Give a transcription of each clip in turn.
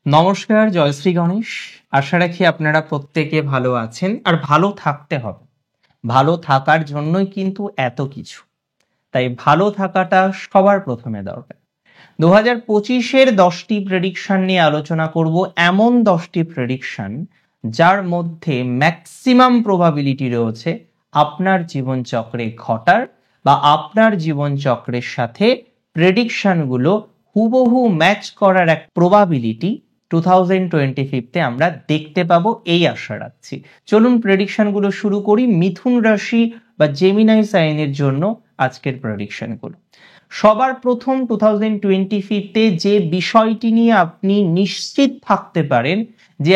নমস্কার, জয়শ্রী গণেশ। আশা রাখি আপনারা প্রত্যেকে ভালো আছেন আর ভালো থাকতে হবে। ভালো থাকার জন্যই কিন্তু এত কিছু, তাই ভালো থাকাটা সবার প্রথমে দরকার। 2025-এর 10টি প্রেডিকশন নিয়ে আলোচনা করব, এমন 10টি প্রেডিকশন যার মধ্যে ম্যাক্সিমাম প্রবাবিলিটি রয়েছে আপনার জীবনচক্রে ঘটার বা আপনার জীবনচক্রের সাথে প্রেডিকশনগুলো হুবহু ম্যাচ করার এক প্রবাবিলিটি 2025-তে আমরা দেখতে পাবো, এই আশা রাখছি। চলুন প্রেডিকশনগুলো শুরু করি। মিথুন রাশি বা জেমিনাই সাইনের জন্য আজকের প্রেডিকশনগুলো। সবার প্রথম 2025-তে যে বিষয়টি নিয়ে আপনি নিশ্চিত থাকতে পারেন যে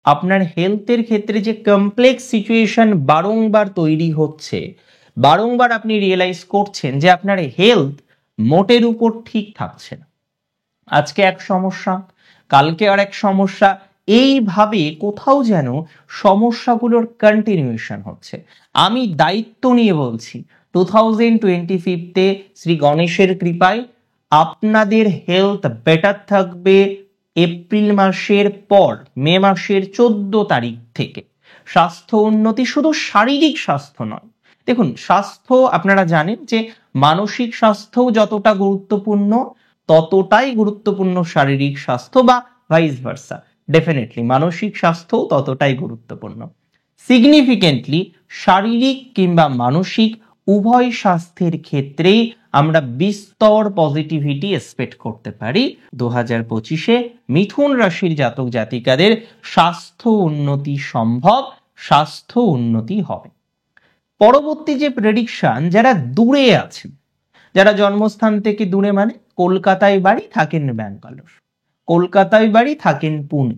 আপনার হেলথের ক্ষেত্রে যে কমপ্লেক্স সিচুয়েশন বারংবার তৈরি হচ্ছে, বারংবার আপনি রিয়েলাইজ করছেন যে আপনার হেলথ মোটের উপর ঠিক থাকছে না। আজকে এক সমস্যা, কালকে আর এক সমস্যা, এইভাবে কোথাও যেন সমস্যাগুলোর কন্টিনিউশন হচ্ছে। আমি দায়িত্ব নিয়ে বলছি 2025-তে শ্রী গণেশের কৃপায় আপনাদের হেলথ বেটার থাকবে এপ্রিল মাসের পর, মে মাসের 14 তারিখ থেকে। স্বাস্থ্য উন্নতি, শুধু শারীরিক স্বাস্থ্য নয়। দেখুন, স্বাস্থ্য আপনারা জানেন যে মানসিক স্বাস্থ্যও যতটা গুরুত্বপূর্ণ, ততটাই গুরুত্বপূর্ণ শারীরিক স্বাস্থ্য, বা ভাইস ভার্সা। ডেফিনেটলি মানসিক স্বাস্থ্যও ততটাই গুরুত্বপূর্ণ। সিগনিফিকেন্টলি শারীরিক কিংবা মানসিক উভয় স্বাস্থ্যের ক্ষেত্রেই আমরা বিস্তর পজিটিভিটি এক্সপেক্ট করতে পারি। 2025-এ মিথুন রাশির জাতক জাতিকাদের স্বাস্থ্য উন্নতি সম্ভব, স্বাস্থ্য উন্নতি হবে। পরবর্তী যে প্রেডিকশন, যারা দূরে আছেন, যারা জন্মস্থান থেকে দূরে, মানে কলকাতায় বাড়ি থাকেন ব্যাঙ্গালোর, কলকাতায় বাড়ি থাকেন পুনে,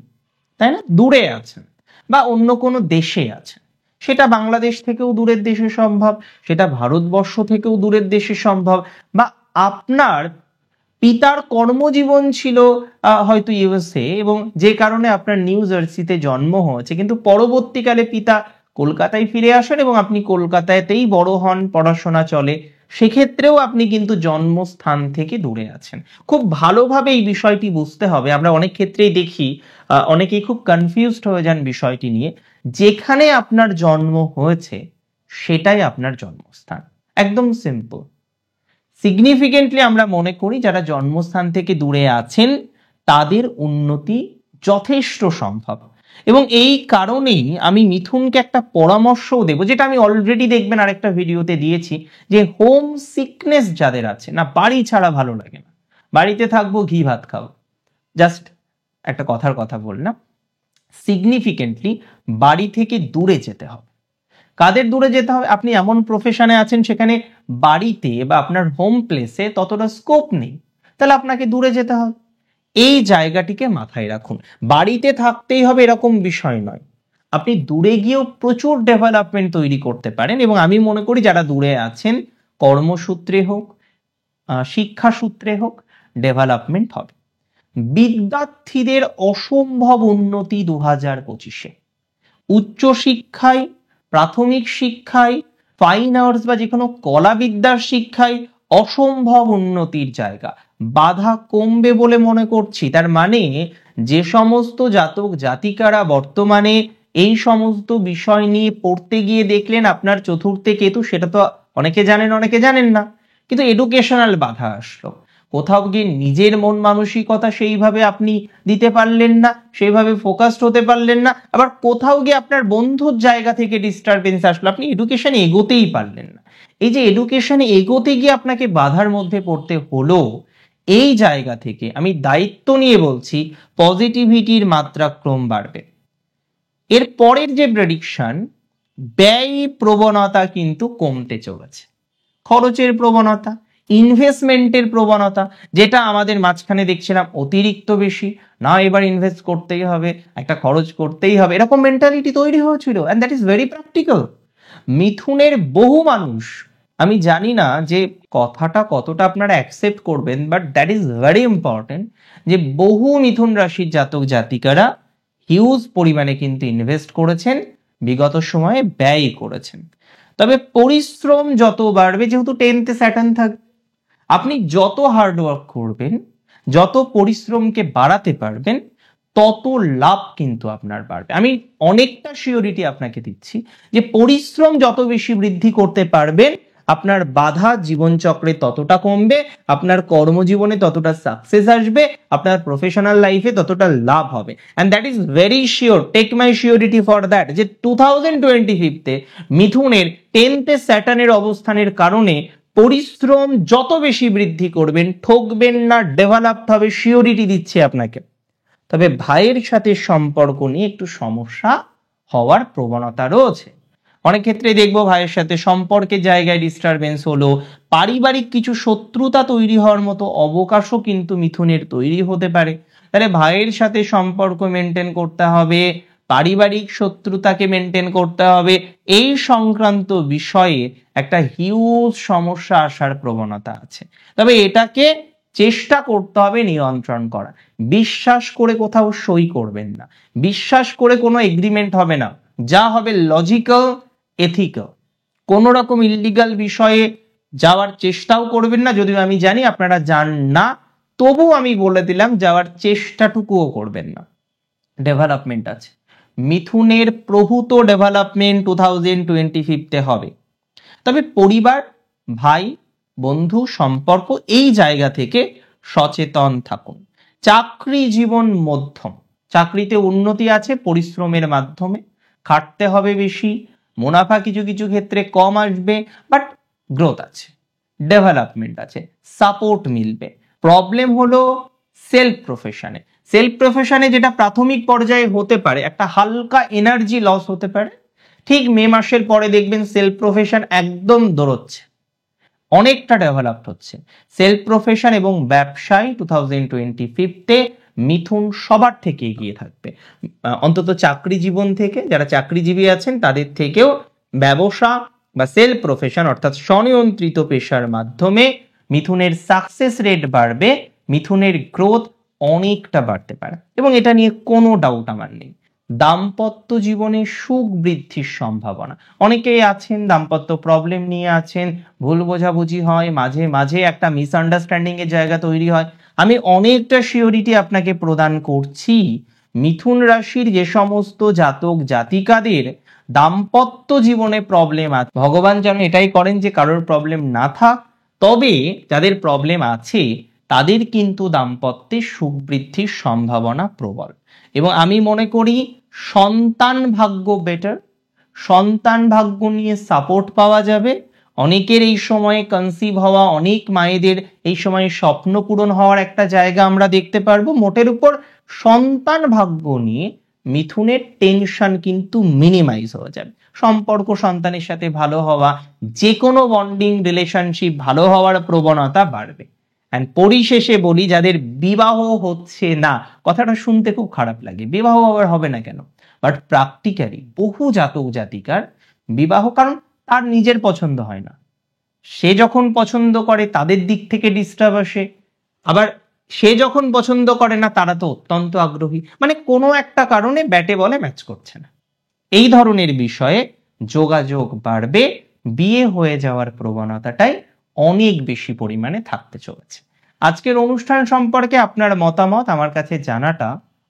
তাই না, দূরে আছেন, বা অন্য কোনো দেশে আছেন, সেটা বাংলাদেশ থেকেও দূরের দেশে সম্ভব, সেটা ভারতবর্ষ থেকেও দূরের দেশে সম্ভব, বা আপনার পিতার কর্মজীবন ছিল হয়তো ইউএসএ এবং যে কারণে আপনার নিউ জার্সিতে জন্ম হয়েছে, কিন্তু পরবর্তীকালে পিতা কলকাতায় ফিরে আসেন এবং আপনি কলকাতাতেই বড় হন, পড়াশোনা চলে, সেক্ষেত্রেও আপনি কিন্তু জন্মস্থান থেকে দূরে আছেন। খুব ভালোভাবে এই বিষয়টি বুঝতে হবে। আমরা অনেক ক্ষেত্রেই দেখি অনেকেই খুব কনফিউজড হয়ে যান বিষয়টি নিয়ে। যেখানে আপনার জন্ম হয়েছে সেটাই আপনার জন্মস্থান, একদম সিম্পল। সিগনিফিকেন্টলি আমরা মনে করি যারা জন্মস্থান থেকে দূরে আছেন তাদের উন্নতি যথেষ্ট সম্ভব, এবং এই কারণেই আমি মিথুনকে একটা পরামর্শও দেব, যেটা আমি অলরেডি দেখবেন আরেকটা ভিডিওতে দিয়েছি, যে হোম সিকনেস যাদের আছে না, বাড়ি ছাড়া ভালো লাগে না, বাড়িতে থাকবো ঘি ভাত খাবো, জাস্ট একটা কথার কথা বললাম, সিগনিফিকেন্টলি বাড়ি থেকে দূরে যেতে হবে। কাদের দূরে যেতে হবে? আপনি এমন প্রফেশনে আছেন সেখানে বাড়িতে বা আপনার হোম প্লেসে ততটা স্কোপ নেই, তাহলে আপনাকে দূরে যেতে হবে। এই জায়গাটিকে মাথায় রাখুন। বাড়িতে থাকতেই হবে এরকম বিষয় নয়, আপনি দূরে গিয়েও প্রচুর ডেভেলপমেন্ট তৈরি করতে পারেন, এবং আমি মনে করি যারা দূরে আছেন কর্মসূত্রে হোক, শিক্ষা সূত্রে হোক, ডেভেলপমেন্ট হবে। বিদ্যার্থীদের অসম্ভব উন্নতি 2025-এ, উচ্চশিক্ষায়, প্রাথমিক শিক্ষায়, ফাইন আর্টস বা যে কোনো কলাবিদ্যার শিক্ষায় অসম্ভব উন্নতির জায়গা। বাধা কমবে বলে মনে করছি। তার মানে যে সমস্ত জাতক জাতিকারা বর্তমানে এই সমস্ত বিষয় নিয়ে পড়তে গিয়ে দেখলেন আপনার চতুর্থে কেতু, সেটা তো অনেকে জানেন অনেকে জানেন না, কিন্তু এডুকেশনাল বাধা আসলো, কোথাও গিয়ে নিজের মন মানসিকতা সেইভাবে আপনি দিতে পারলেন না, সেইভাবে ফোকাসড হতে পারলেন না, আবার কোথাও গিয়ে আপনার বন্ধুর জায়গা থেকে ডিস্টারবেন্স আসলো, আপনি এডুকেশনে এগোতেই পারলেন না। এই যে এডুকেশনে এগোতে গিয়ে আপনাকে বাধার মধ্যে পড়তে হলো, এই জায়গা থেকে আমি দায়িত্ব নিয়ে বলছি পজিটিভিটির মাত্রা ক্রম বাড়বে। এর পরের যে প্রেডিকশন, ব্যয় প্রবণতা কিন্তু কমতে চলেছে, খরচের প্রবণতা, ইনভেস্টমেন্টের প্রবণতা, যেটা আমাদের মাঝখানে দেখছিলাম অতিরিক্ত বেশি, না এবার ইনভেস্ট করতেই হবে, একটা খরচ করতেই হবে, এরকম মেন্টালিটি তৈরি হয়েছিল, and that is very practical. মিথুনের বহু মানুষ, আমি জানি না যে কথাটা কতটা আপনারা অ্যাকসেপ্ট করবেন, but that is very important, যে বহু মিথুন রাশির জাতক জাতিকারা হিউজ পরিমাণে কিন্তু ইনভেস্ট করেছেন, বিগত সময়ে ব্যয় করেছেন। তবে পরিশ্রম যত বাড়বে, যেহেতু 10th স্যাটার্ন থাকবে, আপনি যত হার্ডওয়ার্ক করবেন, যত পরিশ্রমকে বাড়াতে পারবেন, তত লাভ কিন্তু আপনার বাড়বে। আমি অনেকটা সিওরিটি আপনাকে দিচ্ছি যে পরিশ্রম যত বেশি বৃদ্ধি করতে পারবেন, আপনার বাধা জীবনচক্রে ততটা কমবে, আপনার কর্মজীবনে ততটা সাকসেস আসবে, আপনার প্রফেশনাল লাইফে ততটা লাভ হবে। And that is very sure, take my surety for that, যে 2025-তে মিথুনের 10th স্যাটার্নের অবস্থানের কারণে পরিশ্রম যত বেশি বৃদ্ধি করবেন, ঠকবেন না, ডেভেলপড হবে, শিওরিটি দিচ্ছে আপনাকে। তবে ভাইয়ের সাথে সম্পর্ক নিয়ে একটু সমস্যা হওয়ার প্রবণতা রয়েছে। অনেক ক্ষেত্রে দেখবো ভাইয়ের সাথে সম্পর্কের জায়গায় ডিস্টারবেন্স হলো, পারিবারিক কিছু শত্রুতা তৈরি হওয়ার মতো অবকাশও কিন্তু মিথুনের তৈরি হতে পারে। তাহলে ভাইয়ের সাথে সম্পর্ক মেনটেন করতে হবে, পারিবারিক শত্রুতাকে মেনটেন করতে হবে, এই সংক্রান্ত বিষয়ে একটা হিউজ সমস্যা আসার প্রবণতা আছে। তবে এটাকে চেষ্টা করতে হবে নিয়ন্ত্রণ করা। বিশ্বাস করে কোথাও সই করবেন না, বিশ্বাস করে কোনো এগ্রিমেন্ট হবে না, যা হবে লজিক্যাল, এথিক্যাল। কোন রকম ইলিগাল বিষয়ে যাওয়ার চেষ্টাও করবেন না, যদিও আমি জানি আপনারা যান না, তবু আমি বলে দিলাম যাওয়ার চেষ্টাটুকুও করবেন না। ডেভেলপমেন্ট আছে, মিথুনের প্রভূত ডেভেলপমেন্ট 2025-তে হবে। তবে পরিবার, ভাই, বন্ধু সম্পর্ক, এই জায়গা থেকে সচেতন থাকুন। চাকরি জীবন মধ্যম, চাকরিতে উন্নতি আছে পরিশ্রমের মাধ্যমে, খাটতে হবে বেশি, মুনাফা কিছু কিছু ক্ষেত্রে কম আসবে, বাট গ্রোথ আছে, ডেভেলপমেন্ট আছে, সাপোর্ট মিলবে। প্রবলেম হলো সেলফ প্রফেশনে। সেলফ প্রফেশনে যেটা প্রাথমিক পর্যায়ে হতে পারে, একটা হালকা এনার্জি লস হতে পারে, ঠিক মে মাসের পরে দেখবেন সেলফ প্রফেশন একদম দৌড়চ্ছে, অনেকটা ডেভেলপড হচ্ছে। সেলফ প্রফেশন এবং ব্যবসায় 2025-তে মিথুন সবার থেকে এগিয়ে থাকবে, অন্তত চাকরি জীবন থেকে, যারা চাকরিজীবী আছেন তাদের থেকেও ব্যবসা বা সেলফ প্রফেশন অর্থাৎ স্বনিয়ন্ত্রিত পেশার মাধ্যমে মিথুনের সাকসেস রেট বাড়বে, মিথুনের গ্রোথ অনেকটা বাড়তে পারে, এবং এটা নিয়ে কোনো ডাউট আমার নেই। দাম্পত্য জীবনে সুখ বৃদ্ধির সম্ভাবনা, অনেকেই আছেন দাম্পত্য প্রবলেম নিয়ে আছেন, ভুল বোঝাবুঝি হয়, মাঝে মাঝে একটা মিসআন্ডারস্ট্যান্ডিং এর জায়গা তৈরি হয়। আমি অনেকটা সিওরিটি আপনাকে প্রদান করছি, মিথুন রাশির যে সমস্ত জাতক জাতিকাদের দাম্পত্য জীবনে প্রবলেম আছে, ভগবান যেন এটাই করেন যে কারোর প্রবলেম না থাক, তবে যাদের প্রবলেম আছে তাদের কিন্তু দাম্পত্যে সুখ বৃদ্ধির সম্ভাবনা প্রবল। এবং আমি মনে করি সন্তান ভাগ্য বেটার, সন্তান ভাগ্য নিয়ে সাপোর্ট পাওয়া যাবে। অনেকের এই সময়ে কনসিভ হওয়া, অনেক মায়েদের এই সময়ে স্বপ্ন পূরণ হওয়ার একটা জায়গা আমরা দেখতে পারবো। মোটের উপর সন্তান ভাগ্য নিয়ে মিথুনের টেনশন কিন্তু মিনিমাইজ হয়ে যাবে। সম্পর্ক সন্তানের সাথে ভালো হওয়া, যে কোনো বন্ডিং রিলেশনশিপ ভালো হওয়ার প্রবণতা বাড়বে। অ্যান্ড পরিশেষে বলি, যাদের বিবাহ হচ্ছে না, কথাটা শুনতে খুব খারাপ লাগে, বিবাহ আবার হবে না কেন, বাট প্র্যাকটিক্যালি বহু জাতক জাতিকার বিবাহ, কারণ তার নিজের পছন্দ হয় না, সে যখন পছন্দ করে তাদের দিক থেকে ডিস্টার্ব আসে, আবার সে যখন পছন্দ করে না তারা তো অত্যন্ত আগ্রহী, মানে কোনো একটা কারণে ব্যাটে বলে ম্যাচ করছে না। এই ধরনের বিষয়ে যোগাযোগ বাড়বে, বিয়ে হয়ে যাওয়ার প্রবণতাটাই অনেক বেশি পরিমাণে থাকতে চলেছে। আজকের অনুষ্ঠান সম্পর্কে আপনার মতামত আমার কাছে জানাটা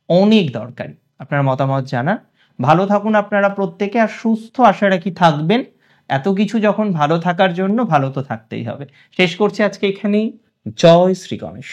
অনেক দরকারি, আপনার মতামত জানা। ভালো থাকুন আপনারা প্রত্যেকে, আর সুস্থ আশা রাখি থাকবেন। এত কিছু যখন ভালো থাকার জন্য, ভালো তো থাকতেই হবে। শেষ করছি আজকে এখানেই। জয় শ্রী গণেশ।